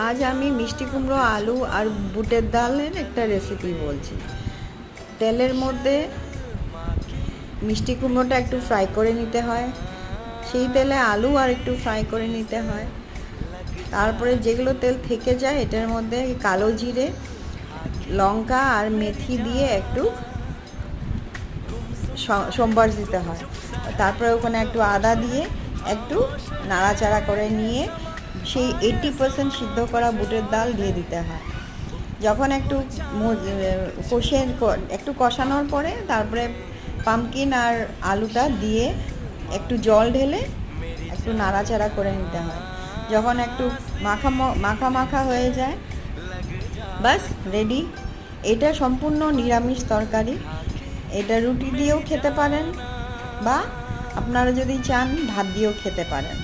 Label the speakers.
Speaker 1: আজ আমি মিষ্টি কুমড়ো, আলু আর বুটের ডালের একটা রেসিপি বলছি। তেলের মধ্যে মিষ্টি কুমড়োটা একটু ফ্রাই করে নিতে হয়, সেই তেলে আলু আর একটু ফ্রাই করে নিতে হয়। তারপরে যেগুলো তেল থেকে যায় এটার মধ্যে কালো জিরে, লঙ্কা আর মেথি দিয়ে একটু সম্বার দিতে হয়। তারপরে ওখানে একটু আদা দিয়ে একটু নাড়াচাড়া করে নিয়ে সেই 80% সিদ্ধ করা বুটের ডাল দিয়ে দিতে হয়। যখন একটু একটু কষানোর পরে তারপরে পামকিন আর আলুটা দিয়ে একটু জল ঢেলে একটু নাড়াচাড়া করে নিতে হয়। যখন একটু মাখা মাখা হয়ে যায়, বাস রেডি। এটা সম্পূর্ণ নিরামিষ তরকারি। এটা রুটি দিয়েও খেতে পারেন বা আপনারা যদি চান ভাত দিয়েও খেতে পারেন।